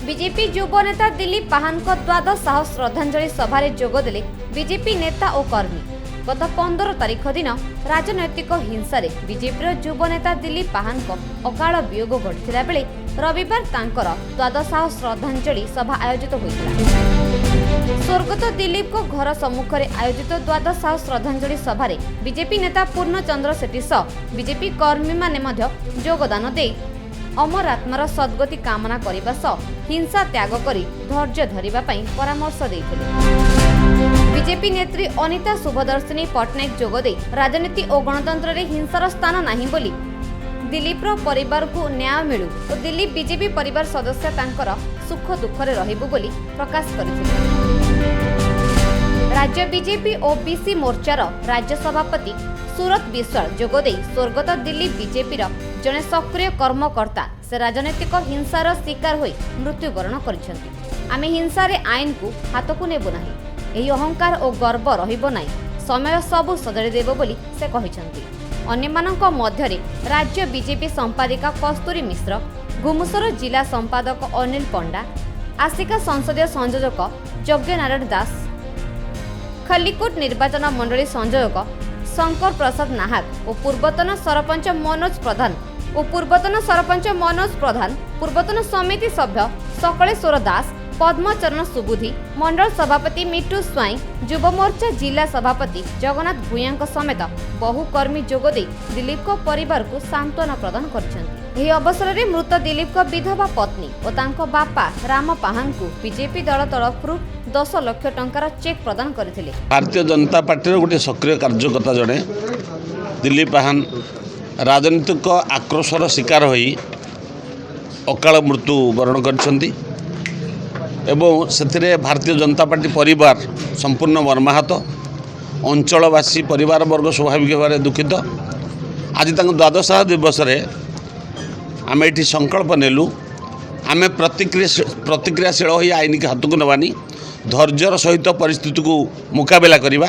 BJP युव नेता दिलीप पाहान द्वादश साह श्रद्धांजलि सभारे जोगदेले बीजेपी नेता और कर्मी। गत 15 तारिख दिन राजनैतिक हिंसा बीजेपी युव नेता दिलीप पाहान अकाल वियोग घटिथिला बेले रविवार तांकर द्वादश साह श्रद्धांजलि सभा आयोजित होइतिला। स्वर्गत दिलीप को घर सम्मुख में आयोजित द्वादश साह श्रद्धांजलि सभारे बीजेपी नेता पूर्णचंद्र सेठी सह बीजेपी कर्मी माने मध्य योगदान दे अमर आत्मार सद्गति कामना करने सह हिंसा त्याग करी धैर्य धरिबा पई परामर्श देइथिले। बीजेपी नेत्री अनिता शुभदर्शिनी पट्टनायक जोगदे राजनीति और गणतंत्र में हिंसार स्थान नहीं बोली दिलीप परिवार को न्याय मिलू और दिलीप बीजेपी परिवार सदस्य तांकर सुख दुखरे रहिबु बोली प्रकाश करथिले। राज्य बीजेपी और बीसी मोर्चार राज्य सभापति सूरत विश्वाल जोगदे स्वर्गत दिलीप बीजेपी जने सक्रिय कर्मकर्ता से राजनैतिक हिंसार शिकार होई मृत्युवरण करिसेंति। आमे हिंसारे आईन को हाथ को नेबु नाही, एही अहंकार और गर्व रहिबो नाही, समय सबु सजाड़ी देबो बोली से कहिसेंति। अन्यमानक मध्यरे राज्य बीजेपी संपादिका कस्तूरी मिश्र, घुमुसर जिला संपादक अनिल पंडा, आसिका संसदीय संयोजक यज्ञ नारायण दास, खल्लीकोट निर्वाचन मंडली संयोजक शंकर प्रसाद नाहक और पूर्वतन सरपंच मनोज प्रधान, पूर्वतन समिति सभ्य सकलेश्वर दास, पद्मचरण सुबुद्धि, मंडल सभापति मिट्टू स्वाई, युव मोर्चा जिला सभापति जगन्नाथ भूया समेत बहु कर्मी जोगदे दिलीप को परिवार को सांत्वना प्रदान कर अवसर में मृत दिलीप को विधवा पत्नी और तांको बापा राम पाहान को बीजेपी दल तरफ 10 लाख टंकार चेक प्रदान करथिले। भारतीय जनता पार्टी गोटे सक्रिय कार्यकर्ता जड़े दिलीप पाहान राजनीतिक आक्रोशर शिकार होई अकाल मृत्यु वरण करछंती एवं से भारतीय जनता पार्टी परिवार संपूर्ण मर्माहत, अंचलवासी परिवार वर्ग स्वाभाविक भाव दुखित। आज द्वादश दिवस आम ये संकल्प नेलु आम प्रतिक्रियाशील हो आईन के हाथ को नबानी धैर्यर सहित परिस्थिति को मुकाबला करवा।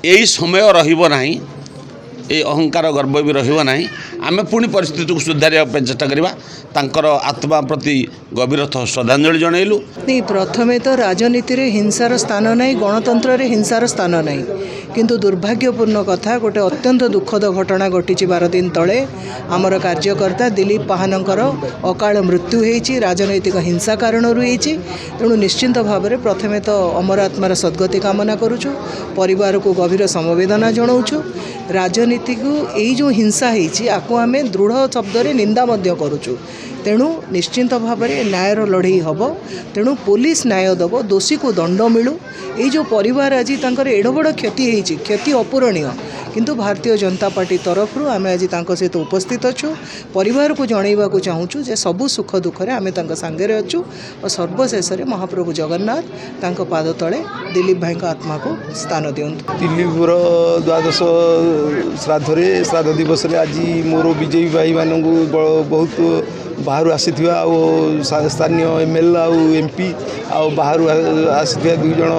यही समय रहिबो नाही, ये अहंकार गर्व भी रहिबो नाही। आम पुणी परिस्थिति को सुधारिया चेष्टा करवा। तांकर आत्मा प्रति गभीर श्रद्धांजलि जनइलु। नहीं, प्रथमे तो राजनीति रे हिंसार स्थान नहीं, गणतंत्र रे हिंसार स्थान नहीं, किंतु दुर्भाग्यपूर्ण कथा गोटे अत्यंत दुखद घटना घटी 12 दिन तले आमर कार्यकर्ता दिलीप पाहानंकर अकाल मृत्यु होईची राजनैतिक हिंसा कारण होईची। तेणु निश्चिंत भाव में प्रथमे तो अमर आत्मार सद्गति कामना करुचु, परिवार को गभीर समवेदना जनाऊछु। राजनीति को यही जो हिंसा होईची आको आमे दृढ़ शब्द रे निंदा मध्य करुचु। तेणु निश्चिंत भाव में न्यायर लड़ई हम। तेणु पुलिस न्याय दब, दोषी को दंड मिलू। ये जो परिवार आज तांकर एड़ बड़ क्षति होईची, क्षति अपूरणीय, किंतु भारतीय जनता पार्टी तरफ आम आज सहित उपस्थित अच्छु। परिवार को जनइबा को चाहूँ जे सबु सुख दुखरे आम सांगे अच्छु और सर्वशेष महाप्रभु जगन्नाथ तांको पाद तले दिलीप भाई आत्मा को स्थान दियंतु। दिलीपर द्वादश श्राद्ध दिवस आज मोर बीजेपी भाई मान बहुत बाहर आसीथिबा स्थानीय एमएलए आउ एमपी आउ बाहर आसीथिबा 2 जण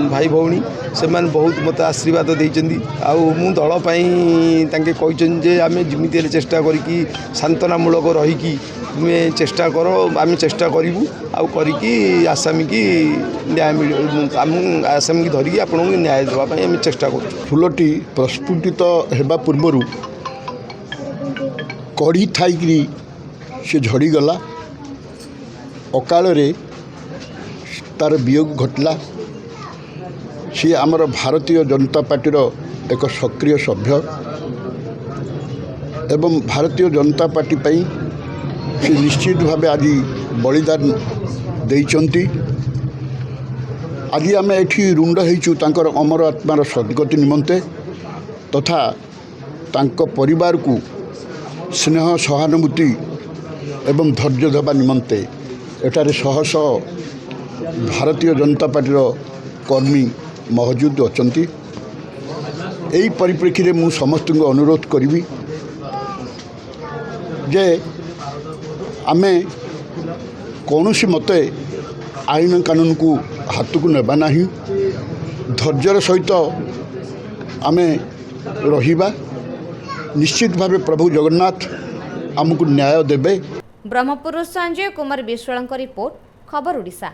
भाई भौणी से बहुत मत आशीर्वाद देइचंदी। आउ मु दल पई तांके कहिचन जे आमे जिमिति चेष्टा करिकी सांत्वनामूलक रहीकी तुमे चेष्टा करो, आम चेष्टा करूँ आउ करिकी आसामी की न्याय मिल आम आसामी की धरिकी आपन न्याय देवाई आम चेष्टा कर। फुलटी प्रस्फुटित हेबा पूर्वरु कढ़ी थाइकरी से झड़ीगला। अकाल रे तार वियोग घटला। सी आमर भारतीय जनता पार्टीर एक सक्रिय सभ्य एवं भारतीय जनता पार्टी पई से निश्चित भाव आज बलिदान देइचंती। आज आम एठी रुंड होइचु तांकर अमर आत्मार सद्गति निमंते तथा तांको परिवार को स्नेह सहानुभूति एवं धैर्य देवा निमंते एटारे शह शह भारतीय जनता पार्टीर कर्मी मौजूद अछंती। एही परिप्रेक्षी में समस्त को अनुरोध करी जे आमे कौनसी मते आईन कानून को हाथ को नेबा नहीं, धैर्यर सहित आमे रहिबा। निश्चित भाव प्रभु जगन्नाथ आमको न्याय देबे। ବ୍ରହ୍ମପୁରରୁ ସଞ୍ଜୟ କୁମାର ବିଶ୍ୱାଳଙ୍କ ରିପୋର୍ଟ, ଖବର ଓଡ଼ିଶା।